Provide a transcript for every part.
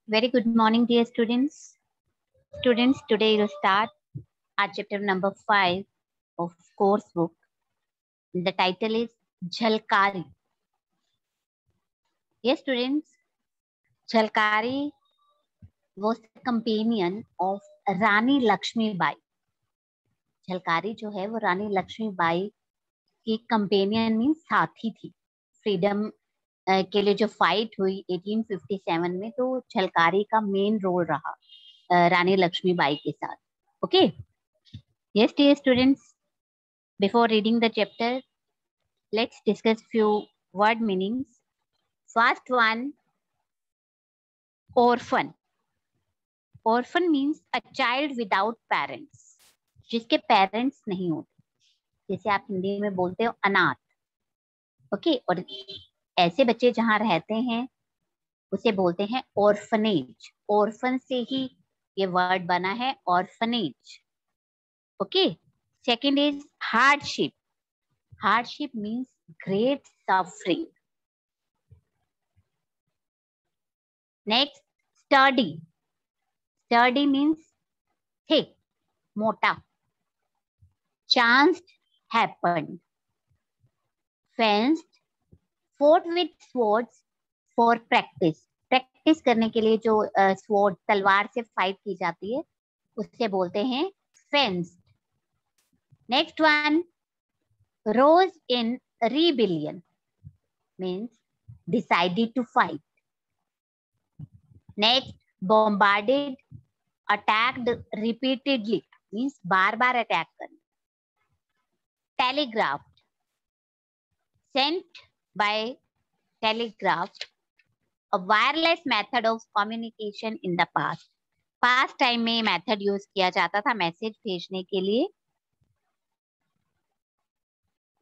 Very good morning, dear students. Students, today we'll start our chapter number 5 of course book. The title is Jhalkari. Yes, students, Jhalkari was the companion of Rani Lakshmi Bai. Jhalkari जो है वो रानी लक्ष्मीबाई की companion mean साथी थी. Freedom के लिए जो fight हुई 1857 में, तो झलकारी का मेन रोल रहा रानी लक्ष्मीबाई के साथ. Okay, yes dear students, before reading the chapter let's discuss few word meanings. First one, orphan. Orphan means a child without parents, जिसके पेरेंट्स नहीं होते, जैसे आप हिंदी में बोलते हो अनाथ. ओके, और ऐसे बच्चे जहाँ रहते हैं उसे बोलते हैं ऑर्फनेज. ऑर्फन से ही ये वर्ड बना है, orphanage. Okay, second is hardship. Hardship means great suffering. Next, study. Study means thick, मोटा. Chanced, happened. Fenced, fought with swords for practice. Practice करने के लिए जो स्वॉर्ड तलवार से फाइट की जाती है उससे बोलते हैं fenced. Next one, rose in rebellion means decided to fight. Next, bombarded, attacked repeatedly means bar bar attack करना. Telegraphed, sent by telegraph, a wireless method of communication in the past. Past time में method use किया जाता था message भेजने के लिए.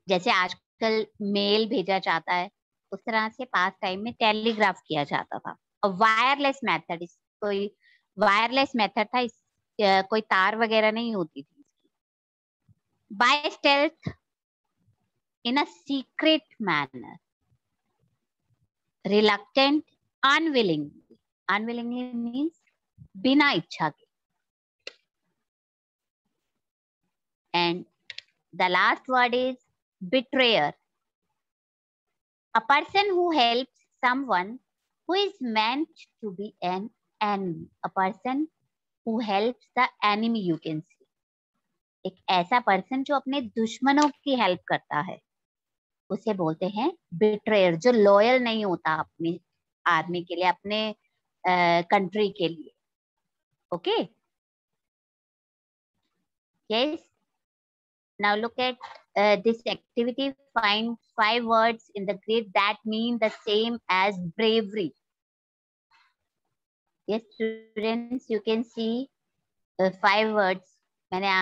जैसे आजकल मेल भेजा जाता है उस तरह से पास्ट टाइम में टेलीग्राफ किया जाता था. और वायरलेस मेथड, कोई वायरलेस मेथड था, कोई तार वगैरह नहीं होती थी. By stealth, in a secret manner. Reluctant, unwillingly. Unwillingly means बिना इच्छा के. And the last word is betrayer. A person who helps someone who is meant to be an enemy. A person who helps the enemy, you can say. एक ऐसा person जो अपने दुश्मनों की help करता है उसे बोलते हैं betrayer. जो लॉयल नहीं होता अपनी आर्मी के लिए, अपने कंट्री के लिए. Okay, yes. Now look at this activity. Find 5 words in the grid that mean the same as bravery. Yes, students, you can see 5 words. मैंने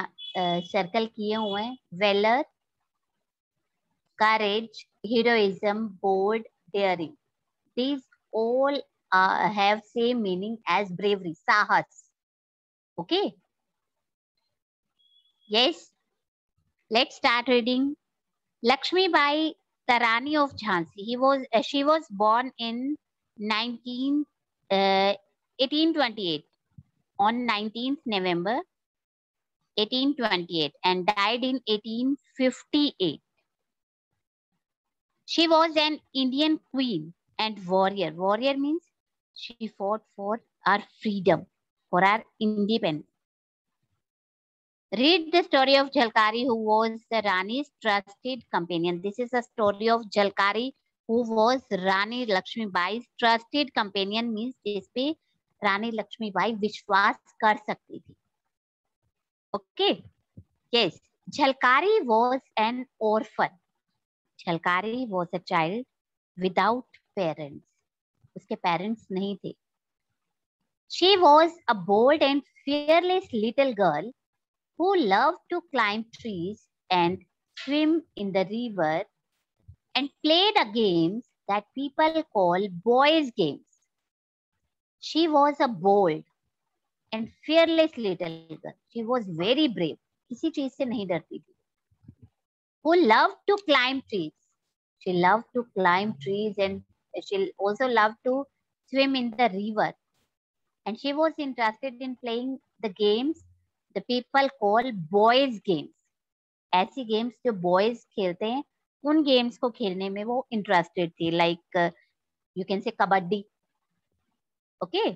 circle किए हुए हैं. Valor, courage, heroism, bold, daring. These all have same meaning as bravery, साहस. Okay. Yes. Let's start reading. Lakshmi Bai, the Rani of Jhansi. She was born in 1828 on 19th November 1828 and died in 1858. She was an Indian queen and warrior. Warrior means she fought for our freedom, for our independence. Read the story of Jhalkari, who was the Rani's trusted companion. This is a story of Jhalkari, who was Rani Lakshmi Bai's trusted companion, means जिस पे रानी लक्ष्मीबाई विश्वास कर सकती थी. Okay, yes. Jhalkari was an orphan. Jhalkari was a child without parents. उसके parents नहीं थे. She was a bold and fearless little girl who loved to climb trees and swim in the river and played a games that people call boys' games. She was a bold and fearless little girl. She was very brave. किसी चीज से नहीं डरती थी. Who loved to climb trees. She loved to climb trees and she also loved to swim in the river. And she was interested in playing the games the people call boys games. ऐसी games जो boys खेलते हैं उन games को खेलने में वो interested थी, like you can say kabaddi. Okay,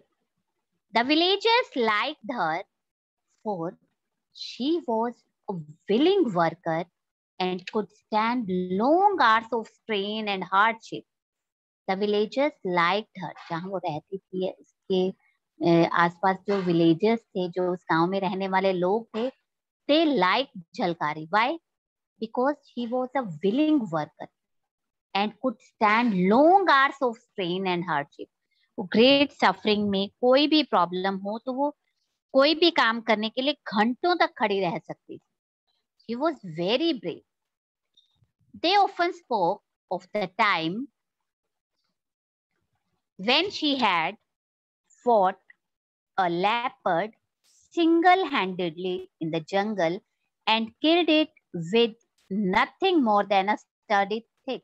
the villagers liked her for she was a willing worker and could stand long hours of strain and hardship. The villagers liked her. जहाँ वो रहती थी इसके आसपास जो विलेजर्स थे, जो उस गांव में रहने वाले लोग थे, they liked Jhalkari. Why? Because she was a willing worker and could stand long hours of strain and hardship. वो ग्रेट सफरिंग में कोई भी प्रॉब्लम हो तो वो कोई भी काम करने के लिए घंटों तक खड़ी रह सकती थी. She was very brave. They often spoke of the time when she had fought a leopard single-handedly in the jungle and killed it with nothing more than a sturdy stick.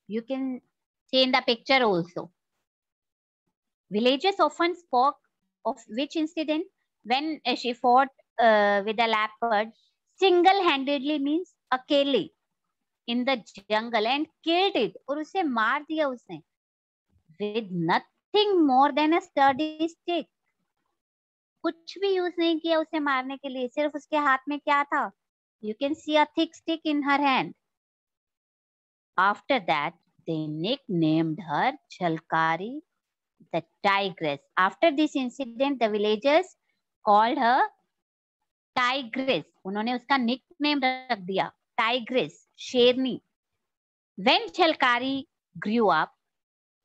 You can see in the picture also. Villagers often spoke of which incident when she fought with a leopard single-handedly means अकेले in the jungle and killed it, और उसे मार दिया उसने with nothing more than a sturdy stick. कुछ भी use नहीं किया उसे मारने के लिए, सिर्फ उसके हाथ में क्या था? You can see a thick stick in her hand. After that, they nicknamed her Jhalkari, the tigress. After this incident, the villagers called her tigress. उन्होंने उसका nickname रख दिया tigress, शेरनी. When Jhalkari grew up,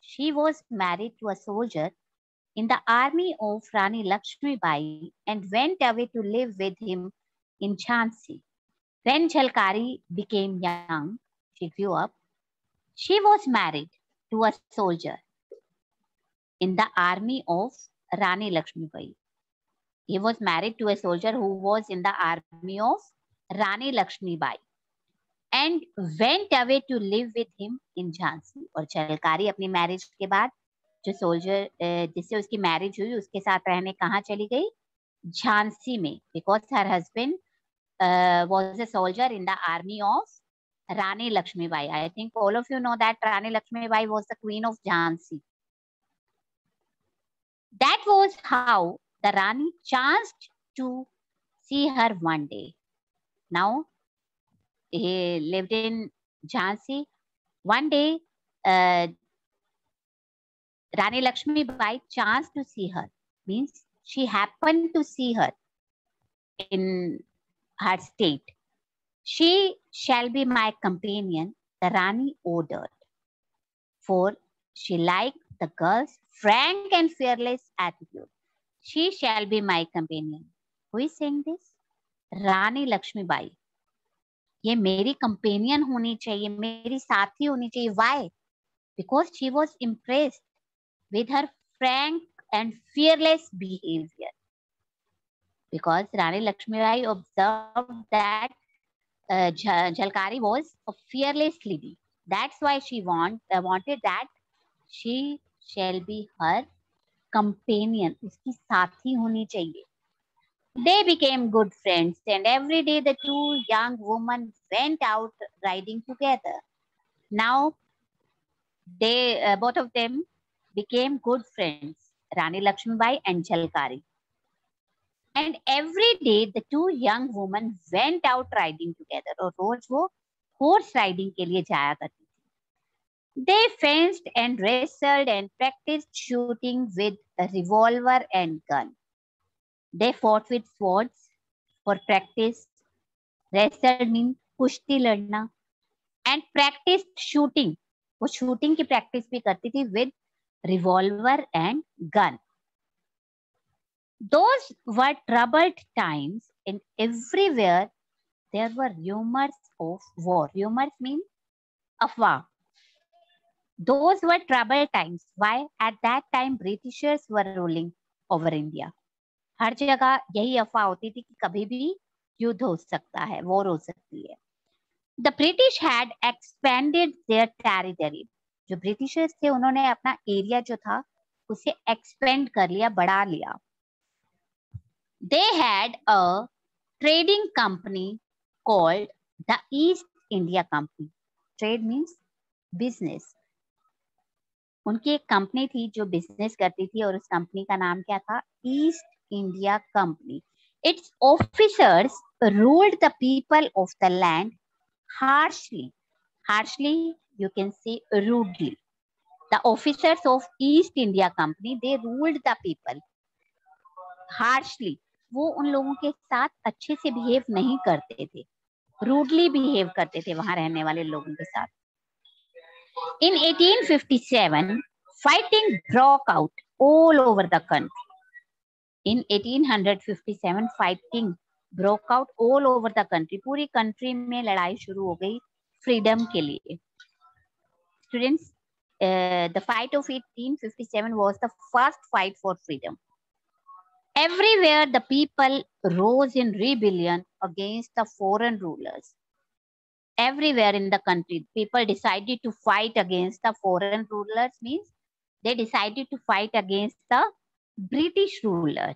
she was married to a soldier in the army of Rani Lakshmi Bai and went away to live with him in Jhansi. When Jhalkari became young, she grew up. She was married to a soldier in the army of Rani Lakshmi Bai. He was married to a soldier who was in the army of Rani Lakshmi Bai and went away to live with him in Jhansi. और झलकारी अपनी marriage के बाद जो soldier जिससे उसकी marriage हुई उसके साथ रहने कहाँ चली गई? झांसी में, because her husband was a soldier in the army of Rani Lakshmi Bai. I think all of you know that Rani Lakshmi Bai was the queen of Jhansi. That was how the Rani chanced to see her one day. Now, he lived in Jhansi. One day, Rani Lakshmi Bai chanced to see her. Means she happened to see her in her state. She shall be my companion, the Rani ordered, for she liked the girl's frank and fearless attitude. She shall be my companion. Who is saying this? Rani Lakshmi Bai. ये मेरी companion होनी चाहिए, मेरी साथी होनी चाहिए. Why? Because she was impressed with her frank and fearless behavior. Because Rani Lakshmi Bai observed that Jhalkari was a fearless lady. That's why she wanted that she shall be her companion. उसकी साथी होनी चाहिए. They became good friends, and every day the two young women went out riding together. Now, they both of them became good friends, Rani Lakshmi Bai and Jhalkari. And every day the two young women went out riding together. और रोज वो horse riding के लिए जाया करती थी. They fenced and wrestled and practiced shooting with a revolver and gun. They fought with swords for practice. Wrestled means कुश्ती लड़ना. And practiced shooting. वो shooting की practice भी करती थी with revolver and gun. Those were troubled times, and everywhere there were rumors of war. Rumors mean afwah. Those were troubled times. Why? At that time, Britishers were ruling over India. हर जगह यही अफवाह होती थी कि कभी भी युद्ध हो सकता है, वॉर हो सकती है. The British had expanded their territory. जो ब्रिटिशर्स थे उन्होंने अपना एरिया जो था उसे एक्सपेंड कर लिया, बढ़ा लिया. They had a trading company called the East India Company. Trade means business. उनकी एक कंपनी थी जो बिजनेस करती थी और उस कंपनी का नाम क्या था? East India company. Its officers ruled the people of the land harshly. Harshly, you can say rudely. The officers of East India Company, they ruled the people harshly. वो उन लोगों के साथ अच्छे से बिहेव नहीं करते थे, रूडली बिहेव करते थे वहां रहने वाले लोगों के साथ. In 1857, fighting broke out all over the country. In 1857, fighting broke out all over the country. पूरी कंट्री में लड़ाई शुरू हो गई फ्रीडम के लिए. Students, the fight of 1857 was the first fight for freedom. Everywhere the people rose in rebellion against the foreign rulers. Everywhere in the country, people decided to fight against the foreign rulers, means they decided to fight against the British rulers.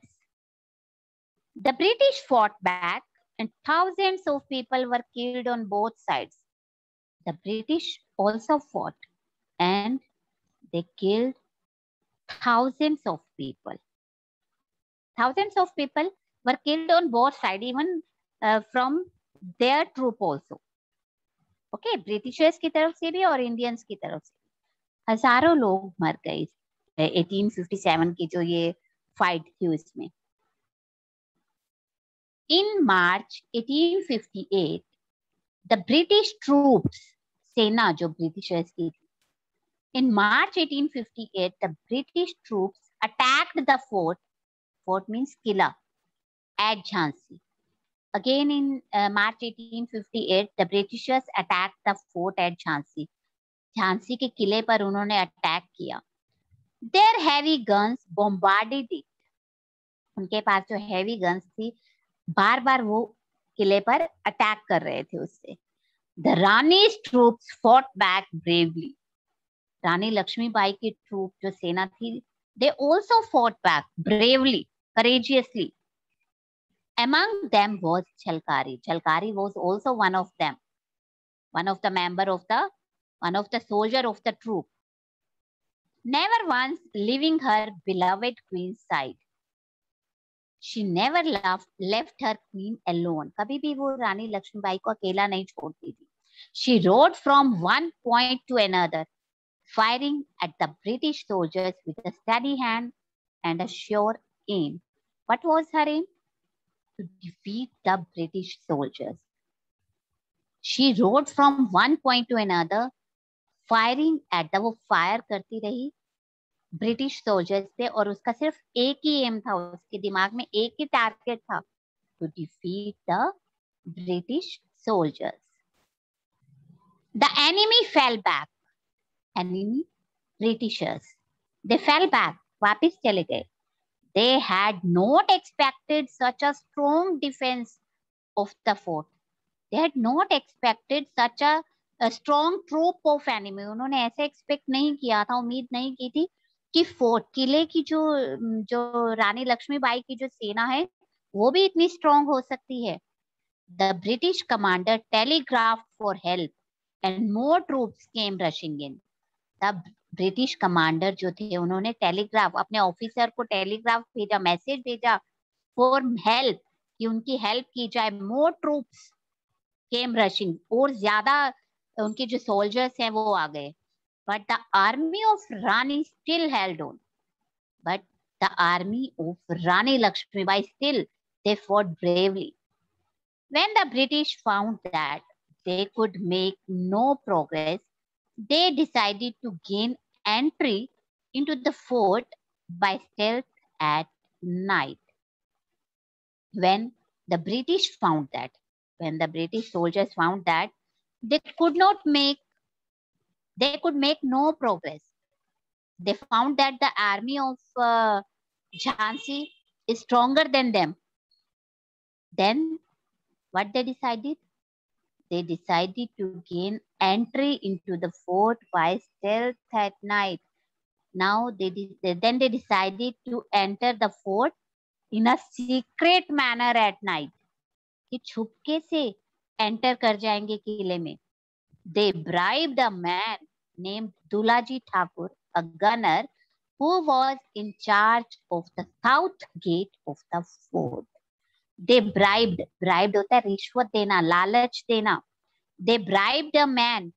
The British fought back and thousands of people were killed on both sides. The British also fought and they killed thousands of people. Thousands of people were killed on both sides, even from their troop also. Okay, Britishers की तरफ से भी और Indians की तरफ से हजारों लोग मर गए 1857 की जो ये फाइट थी उसमें. In March 1858, the British troops, सेना जो Britishers की थी, in March 1858, the British troops attacked the fort. Fort means Qila at Jhansi. Again in March 1858, the Britishers attacked the fort at Jhansi. Jhansi के किले पर उन्होंने अटैक किया. Their heavy guns bombarded it. उनके पास जो heavy guns थी बार बार वो किले पर अटैक कर रहे थे उससे. The Rani's troops fought back bravely. रानी लक्ष्मीबाई की ट्रूप जो सेना थी, they also fought back bravely, courageously. Among them was Chalkari. Chalkari was also one of them, one of the soldier of the troop. Never once leaving her beloved queen's side. She never left her queen alone. कभी भी वो रानी लक्ष्मीबाई को अकेला नहीं छोड़ती थी. She rode from one point to another, firing at the British soldiers with a steady hand and a sure aim. What was her aim? To defeat the British soldiers. She rode from one point to another, firing at the, वो fire करती रही British soldiers पे और उसका सिर्फ एक ही M था, उसके दिमाग में एक ही टारगेट था, to defeat the British soldiers. The enemy fell back. Enemy, Britishers. They fell back. वापिस चले गए. They had not expected such a strong defense of the fort. They had not expected such a strong troop of enemy. उन्होंने ऐसे expect नहीं किया था, उम्मीद नहीं की थी कि फोर्ट किले की जो रानी लक्ष्मीबाई की जो सेना है वो भी इतनी स्ट्रांग हो सकती है. The British commander telegraphed for help and more troops came rushing in. The British commander जो थे उन्होंने टेलीग्राफ, अपने ऑफिसर को टेलीग्राफ भेजा, मैसेज भेजा फॉर हेल्प, कि उनकी हेल्प की जाए. मोर ट्रूप्स केम रशिंग, और ज्यादा उनके जो सोल्जर्स हैं वो आ गए. But the army of Rani still held on. But the army of Rani Lakshmibai still they fought bravely. When the British found that they could make no progress, they decided to gain entry into the fort by stealth at night. When the British found that, when the British soldiers found that they could make no progress, they found that the army of Jhansi is stronger than them. Then what they decided? they decided to gain entry into the fort by stealth at night. Now then they decided to enter the fort in a secret manner at night. कि छुपके से enter कर जाएंगे किले में. They bribed a man named Dulaji Thakur, a gunner who was in charge of the south gate of the fort. They bribed होता है रिश्वत देना, लालच देना. They bribed a man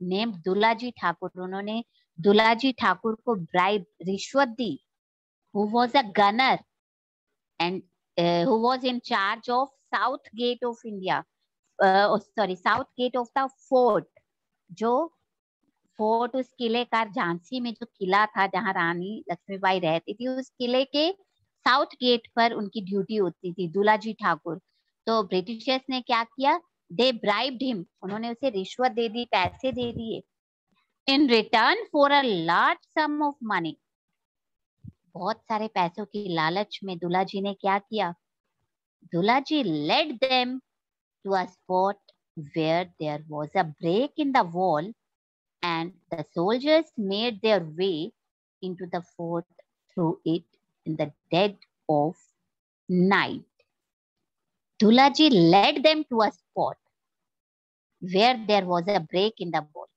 named Dulaji Thakur. उन्होंने दुलाजी ठाकुर को bribe, रिश्वत दी, who was a gunner and who was in charge of south gate of India. South gate of the fort. जो फोर्ट, उस किले का, झांसी में जो किला था जहां रानी लक्ष्मीबाई रहती थी, उस किले के साउथ गेट पर उनकी ड्यूटी होती थी, दुलाजी ठाकुर. तो ब्रिटिशर्स ने क्या किया? दे ब्राइब्ड हिम. उन्होंने उसे रिश्वत दे दी, पैसे दे दिए. In return for a large some of money. बहुत सारे पैसों की लालच में दुलाजी ने क्या किया? Dulaji led them to a spot where there was a break in the wall and the soldiers made their way into the fort through it in the dead of night. Dulaji led them to a spot where there was a break in the wall.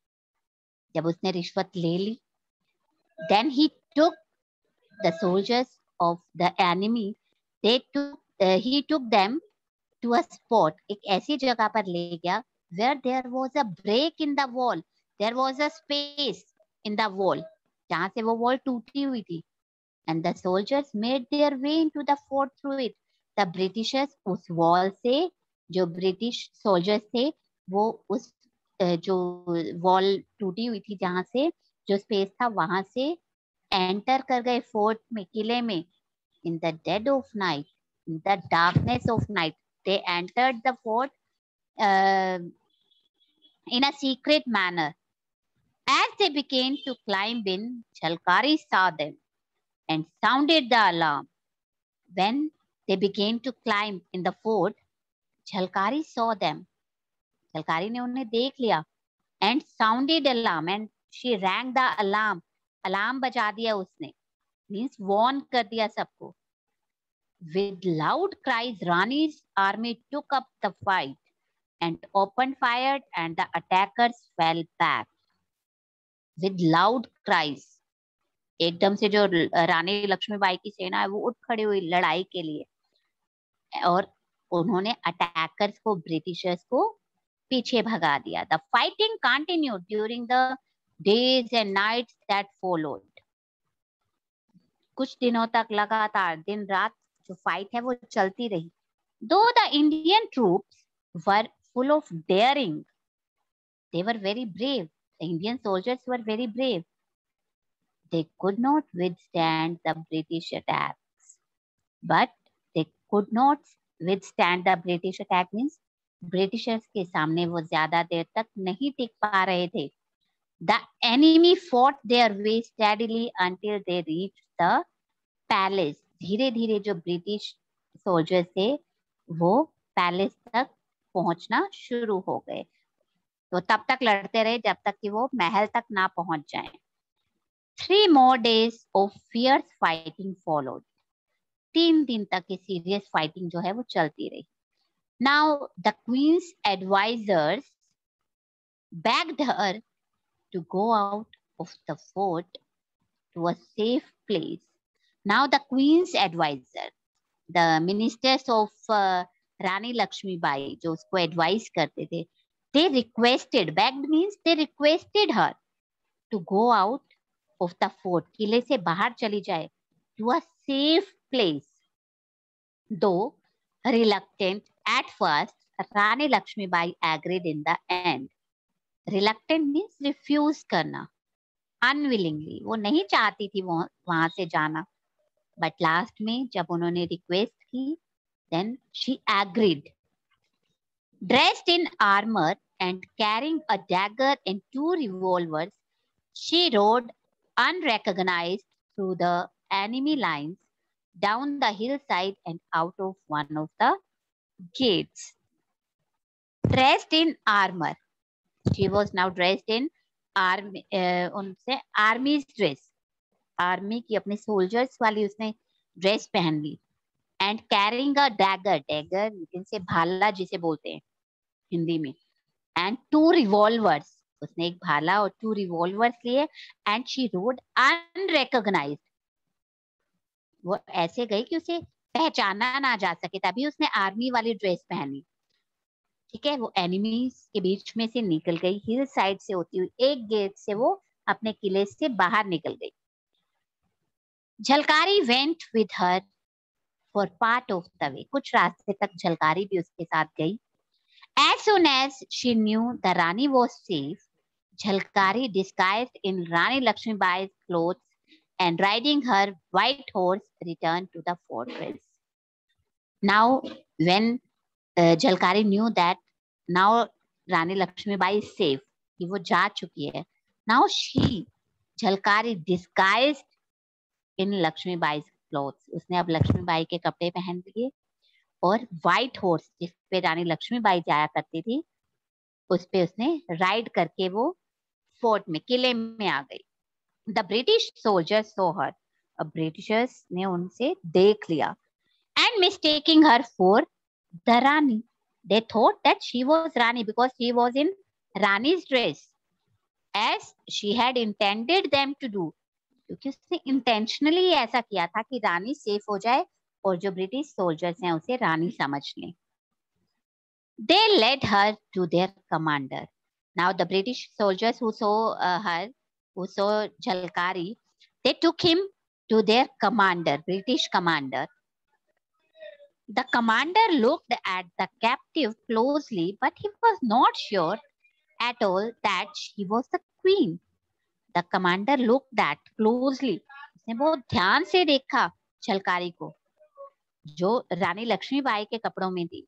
जब उसने रिश्वत ले ली, then he took the soldiers of the enemy. He took them to a spot. एक ऐसी जगह पर ले गया where there was a break in the wall. There was a space in the wall, जहाँ से वो wall टूटी हुई थी. And the soldiers made their way into the fort through it. The Britishers उस wall से, जो British soldiers थे, वो उस जो wall टूटी हुई थी जहाँ से, जो space था, वहां से enter कर गए fort में, किले में. In the dead of night, in the darkness of night, they entered the fort in a secret manner. As they began to climb in, Jhalkari saw them and sounded the alarm. When they began to climb in the fort, Jhalkari saw them. Jhalkari ने उन्हें देख लिया. And sounded alarm, and she rang the alarm. Alarm बजा दिया उसने. Means warn कर दिया सबको. With loud cries, Rani's army took up the fight and opened fire, and the attackers fell back. With loud cries, एकदम से जो रानी लक्ष्मीबाई की सेना है वो उठ खड़ी हुई लड़ाई के लिए, और उन्होंने अटैकर्स को, ब्रिटिशर्स को पीछे भगा दिया. The fighting continued during the days and nights that followed. कुछ दिनों तक लगातार दिन रात जो फाइट है वो चलती रही. Though the Indian troops were full of daring, they were very brave. The Indian soldiers were very brave. They could not withstand the British attacks. But they could not withstand the British attack means Britishers के सामने वो ज्यादा देर तक नहीं टिक पा रहे थे. The enemy fought their way steadily until they reached the palace. धीरे धीरे जो ब्रिटिश सोल्जर्स थे वो पैलेस तक पहुंचना शुरू हो गए. तो तब तक लड़ते रहे जब तक कि वो महल तक ना पहुंच जाएं. 3 more days of fierce fighting followed. 3 दिन तक ये सीरियस फाइटिंग जो है वो चलती रही. Now the queen's advisors begged her to go out of the fort to a safe place. Now the queen's advisor, the ministers of Rani Lakshmibai, जो उसको एडवाइस करते थे, they requested, begged means they requested her to go out of the fort, किले से बाहर चली जाए, to a safe place. Though reluctant at first, Rani Lakshmibai agreed in the end. Reluctant means refuse करना, unwillingly, वो नहीं चाहती थी वहां से जाना. But last में जब उन्होंने request की, then she agreed. Dressed in armor and carrying a dagger and 2 revolvers, she rode unrecognized through the enemy lines, down the hillside and out of one of the gates. Dressed in armour, she was now dressed in army, उनसे army dress, army की अपने soldiers वाली उसने dress पहन ली। And carrying a dagger, dagger जिनसे भाला जिसे बोलते हैं हिंदी में, एंड 2 रिवॉल्वर्स, उसने एक भाला और 2 रिवॉल्वर्स लिए। एंड शी रोड अनरिकॉग्नाइज्ड, वो ऐसे गई कि उसे पहचाना ना जा सके, तभी उसने आर्मी वाली ड्रेस पहनी। ठीक है, वो एनिमीज के बीच में से निकल गई, हिल साइड से होती हुई एक गेट से वो अपने किले से बाहर निकल गई। Jhalkari went with her for part of the way, कुछ रास्ते तक झलकारी भी उसके साथ गई। As soon as she knew the Rani was safe, Jhalkari, disguised in Rani Lakshmibai's clothes and riding her white horse, returned to the fortress. Now, when Jhalkari knew that now Rani Lakshmibai is safe, कि वो जा चुकी है, now she, Jhalkari, disguised in Lakshmibai's clothes, उसने अब लक्ष्मीबाई के कपड़े पहन लिए और व्हाइट हॉर्स जिस पे रानी लक्ष्मीबाई जाया करती थी उस पे उसने राइड करके वो फोर्ट में, किले में आ गई। The British soldiers saw her, अब ब्रिटिशर्स ने उनसे देख लिया। And mistaking her for the Rani, they thought that she was Rani because she was in Rani's dress as she had intended them to do, क्योंकि उसने इंटेंशनली ऐसा किया था कि रानी सेफ हो जाए और जो ब्रिटिश सोल्जर्स हैं उसे रानी समझ लें। They led her to their commander. Now the British soldiers who saw her, who saw Jhalkari, they took him to their commander, British commander. The commander looked at the captive closely, but he was not sure at all that she was the queen. The commander looked at closely. उसने बहुत ध्यान से देखा झलकारी को जो रानी लक्ष्मीबाई के कपड़ों में थी।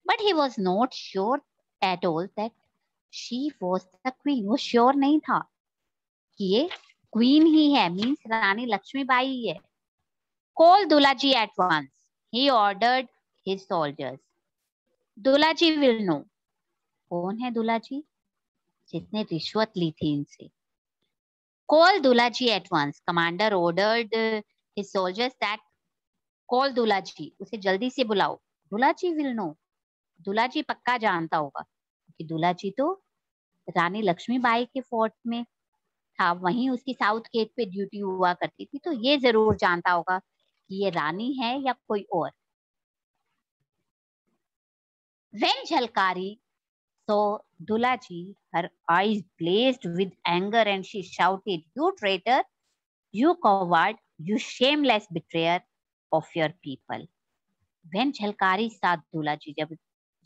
But he was not sure at all that she was the queen. वो श्योर नहीं था कि ये क्वीन ही है, मीन्स रानी लक्ष्मीबाई ही है। Call Dulaji at once. He ordered his soldiers. Dulaji will know. कौन है दुलाजी? जिसने रिश्वत ली थी इनसे। Call Dulaji at once. Commander ordered his soldiers that call Dulaji. उसे जल्दी से बुलाओ। Dulaji will know. दुलाजी पक्का जानता होगा कि दुलाजी तो रानी लक्ष्मीबाई के फोर्ट में था, वहीं उसकी साउथ गेट पे ड्यूटी हुआ करती थी, तो ये जरूर जानता होगा कि ये रानी है या कोई और। When Jhalkari saw Dulaji, her eyes blazed with anger and she shouted, "You traitor, you coward, you shameless betrayer of your people." When Jhalkari saw Dulaji, जब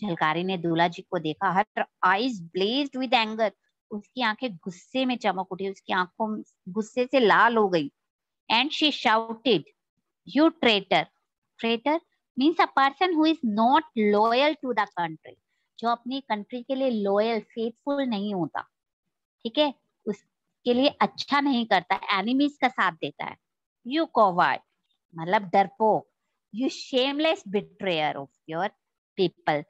झलकारी ने दुलाजी को देखा, हर आईज ब्लेज्ड विद एंगर, उसकी आंखें गुस्से में चमक उठी, उसकी आंखों गुस्से से लाल हो गई। And she shouted, you traitor, traitor means a person who is not loyal to the country, जो अपनी कंट्री के लिए लॉयल फेथफुल नहीं होता, ठीक है, उसके लिए अच्छा नहीं करता, एनिमीज का साथ देता है। यू कॉवर्ड मतलब डरपोक, you shameless betrayer of your people,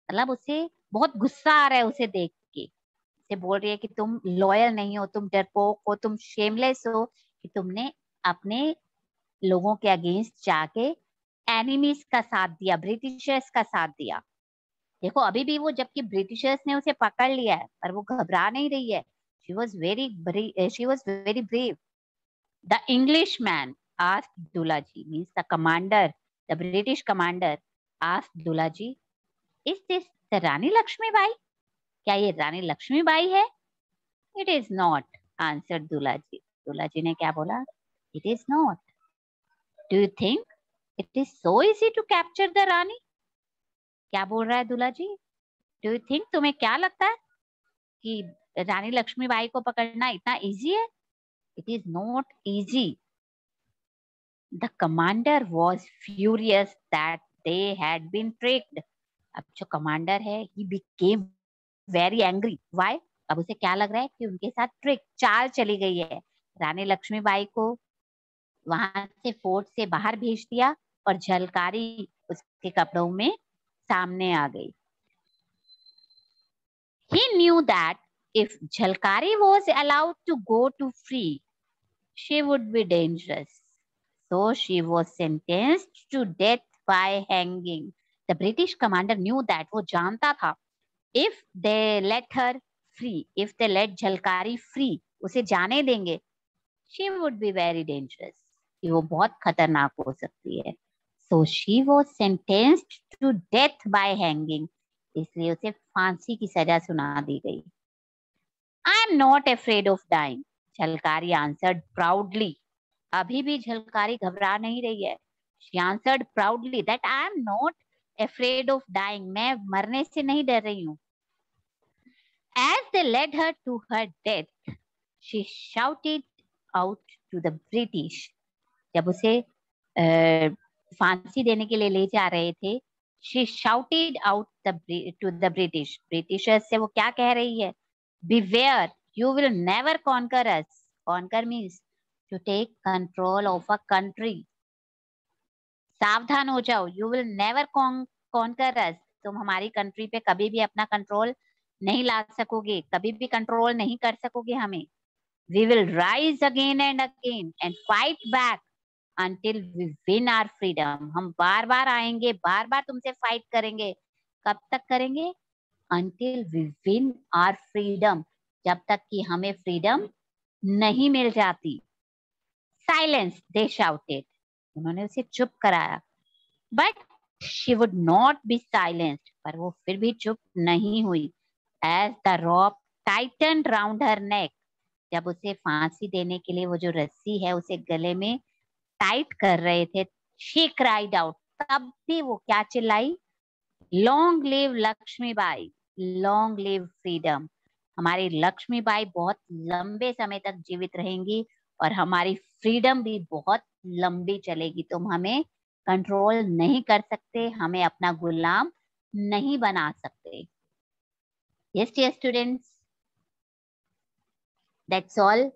मतलब उसे बहुत गुस्सा आ रहा है उसे देख के, उसे बोल रही है कि तुम लॉयल नहीं हो, तुम डरपोक हो, तुम शेमलेस हो कि तुमने अपने लोगों के अगेंस्ट जाके एनिमीज का साथ दिया, ब्रिटिशर्स का साथ दिया। देखो अभी भी वो, जबकि ब्रिटिशर्स ने उसे पकड़ लिया है पर वो घबरा नहीं रही है। She was very brave. The English man asked Dulaji, means the commander, the British commander asked Dulaji, is this the Rani Lakshmibai? क्या ये रानी लक्ष्मीबाई है? It is not, answered Dulaji. Dulaji ने क्या बोला? It is not. Do you think it is so easy to capture the Rani? क्या बोल रहा है दुलाजी? डू यू थिंक, तुम्हें क्या लगता है कि रानी लक्ष्मीबाई को पकड़ना इतना इजी है? It is not easy. The commander was furious that they had been tricked. अब जो कमांडर है he became very angry. Why? अब उसे क्या लग रहा है कि उनके साथ ट्रिक, चाल चली गई है। रानी लक्ष्मीबाई को वहां से फोर्ट से बाहर भेज दिया और झलकारी उसके कपड़ों में सामने आ गई। He knew that if Jhalkari was allowed to go to free, she would be dangerous. So she was sentenced to death by hanging. The British commander knew that. वो जानता था. If they let her free, if they let Jhalkari free, उसे जाने देंगे, she would be very dangerous. कि वो बहुत खतरनाक हो सकती है. So she was sentenced to death by hanging. इसलिए उसे फांसी की सजा सुना दी गई. I am not afraid of dying, Jhalkari answered proudly. अभी भी झलकारी घबरा नहीं रही है. She answered proudly that I am not afraid of dying. मैं मरने से नहीं डर रही हूँ. As they led her to her death, she shouted out to the British. जब उसे फांसी देने के लिए ले जा रहे थे, she shouted out to the British. Britishers से वो क्या कह रही है? Beware, you will never conquer us. Conquer means to take control of a country. सावधान हो जाओ. You will never conquer us. तुम हमारी कंट्री पे कभी भी अपना कंट्रोल नहीं ला सकोगे, कभी भी कंट्रोल नहीं कर सकोगे हमें. We will rise again and again and fight back until we win our freedom. हम बार बार आएंगे, बार बार तुमसे फाइट करेंगे. कब तक करेंगे? Until we win our freedom. जब तक कि हमें फ्रीडम नहीं मिल जाती. Silence, they shouted. उन्होंने उसे चुप कराया. But she would not be silenced. पर वो फिर भी चुप नहीं हुई. As the rope tightened round her neck. जब उसे फांसी देने के लिए वो जो रस्सी है उसे गले में टाइट कर रहे थे, she cried out. तब भी वो क्या चिल्लाई? Long live Lakshmibai, long live freedom. हमारी लक्ष्मीबाई बहुत लंबे समय तक जीवित रहेंगी और हमारी फ्रीडम भी बहुत लंबी चलेगी. तुम हमें कंट्रोल नहीं कर सकते, हमें अपना गुलाम नहीं बना सकते. Yes, dear students, that's all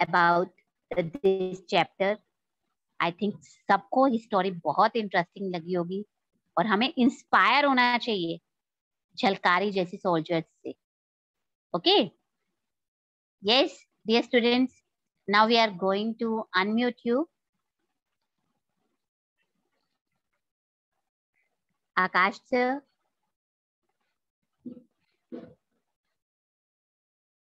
about this chapter. I think सबको ये स्टोरी बहुत इंटरेस्टिंग लगी होगी और हमें इंस्पायर होना चाहिए झलकारी जैसी सोल्जर्स से. Okay? Yes, dear students, now we are going to unmute you. Akash sir,